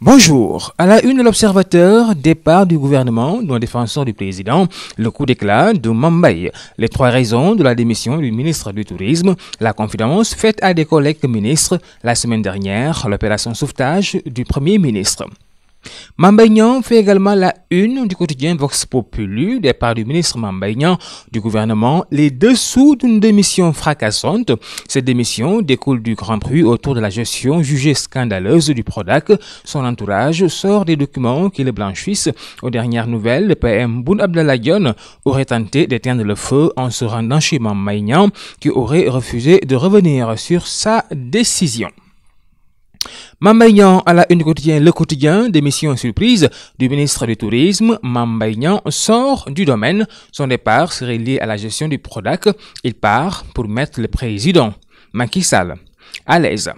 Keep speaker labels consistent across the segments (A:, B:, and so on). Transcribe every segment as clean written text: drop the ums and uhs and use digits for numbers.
A: Bonjour. À la une de l'Observateur, départ du gouvernement, dont défenseur du président, le coup d'éclat de Mame Mbaye, les trois raisons de la démission du ministre du Tourisme, la confidence faite à des collègues ministres la semaine dernière, l'opération sauvetage du Premier ministre. Mame Mbaye Niang fait également la une du quotidien Vox Populi, départ du ministre Mame Mbaye Niang du gouvernement, les dessous d'une démission fracassante. Cette démission découle du grand bruit autour de la gestion jugée scandaleuse du Prodac. Son entourage sort des documents qui le blanchissent. Aux dernières nouvelles, le PM Boun Abdallah Dionne aurait tenté d'éteindre le feu en se rendant chez Mame Mbaye Niang, qui aurait refusé de revenir sur sa décision. Mame Mbaye Niang à la une du quotidien Le Quotidien, démission surprise du ministre du Tourisme. Mame Mbaye Niang sort du domaine. Son départ serait lié à la gestion du Prodac. Il part pour mettre le président Macky Sall à l'aise.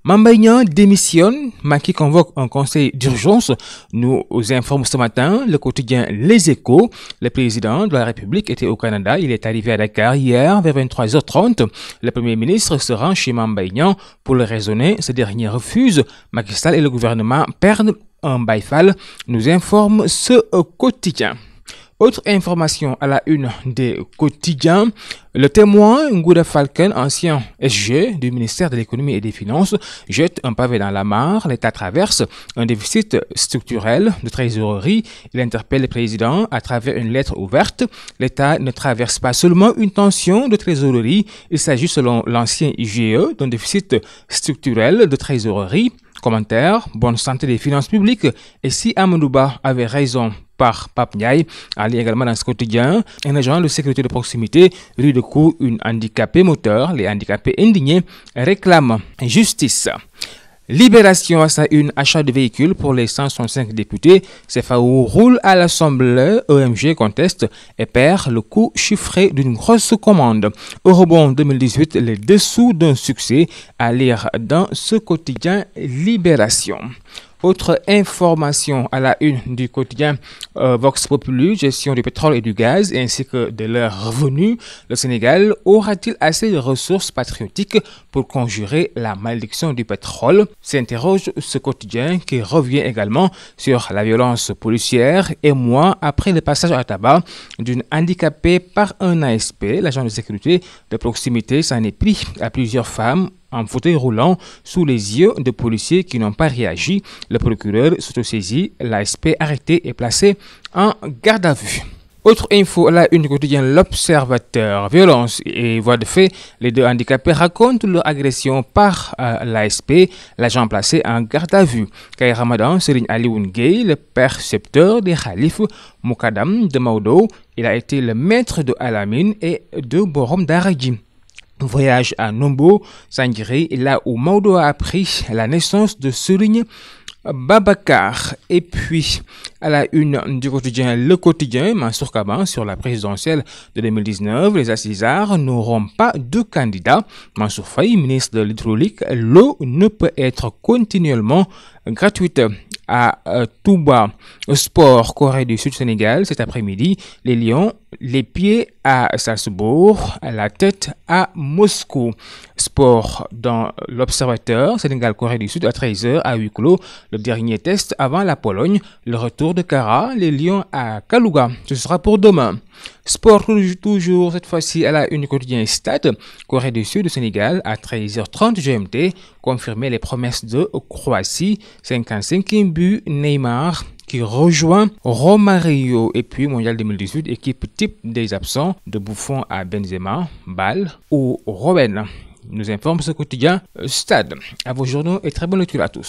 A: Mame Mbaye Niang démissionne, Macky convoque un conseil d'urgence. Nous informe ce matin le quotidien Les Échos. Le président de la République était au Canada. Il est arrivé à Dakar hier vers 23h30. Le Premier ministre se rend chez Mame Mbaye Niang pour le raisonner. Ce dernier refuse. Macky Sall et le gouvernement perdent un bail-fall, nous informe ce quotidien. Autre information à la une des quotidiens, le Témoin, Ngouda Falcon, ancien SG du ministère de l'économie et des finances, jette un pavé dans la mare. L'État traverse un déficit structurel de trésorerie. Il interpelle le président à travers une lettre ouverte. L'État ne traverse pas seulement une tension de trésorerie, il s'agit selon l'ancien IGE d'un déficit structurel de trésorerie. Commentaire, bonne santé des finances publiques. Et si Amadou Ba avait raison par Pape Ndiaye, en lien également dans ce quotidien, un agent de sécurité de proximité rue de coups une handicapée moteur. Les handicapés indignés réclament justice. Libération à sa une, achat de véhicules pour les 165 députés. CFAO roule à l'Assemblée, OMG conteste et perd le coût chiffré d'une grosse commande. Eurobond 2018, les dessous d'un succès à lire dans ce quotidien Libération. Autre information à la une du quotidien Vox Populi, gestion du pétrole et du gaz ainsi que de leurs revenus. Le Sénégal aura-t-il assez de ressources patriotiques pour conjurer la malédiction du pétrole? S'interroge ce quotidien qui revient également sur la violence policière et mois après le passage à tabac d'une handicapée par un ASP. L'agent de sécurité de proximité s'en est pris à plusieurs femmes en fauteuil roulant sous les yeux de policiers qui n'ont pas réagi. Le procureur s'autosaisit, l'ASP arrêté et placé en garde à vue. Autre info à la une du quotidien L'Observateur. Violence et voies de fait, les deux handicapés racontent leur agression par l'ASP, l'agent placé en garde à vue. Kay Ramadan Serigne Alioune Gueye, le percepteur des khalifes Moukadam de Maodo, il a été le maître de Alamine et de Borom Daradji. Voyage à Nombo, Sangiri, là où Maodo a appris la naissance de Serigne Babacar. Et puis, à la une du quotidien Le Quotidien, Mansour Kaban sur la présidentielle de 2019, les assisards n'auront pas de candidat. Mansour Faye, ministre de l'Hydraulique, l'eau ne peut être continuellement gratuite. À Touba, Sport, Corée du Sud, Sénégal, cet après-midi, les Lions, les pieds à Salzbourg, la tête à Moscou. Sport dans l'Observateur, Sénégal, Corée du Sud à 13h à huis clos. Le dernier test avant la Pologne, le retour de Kara, les Lions à Kalouga. Ce sera pour demain. Sport toujours, cette fois-ci à la une du quotidien Stade, Corée du Sud, Sénégal à 13h30 GMT, confirmer les promesses de Croatie, 55e but Neymar qui rejoint Romario. Et puis Mondial 2018, équipe type des absents de Buffon à Benzema, Ball ou Robben. Nous informe ce quotidien Stade. À vos journaux et très bonne lecture à tous.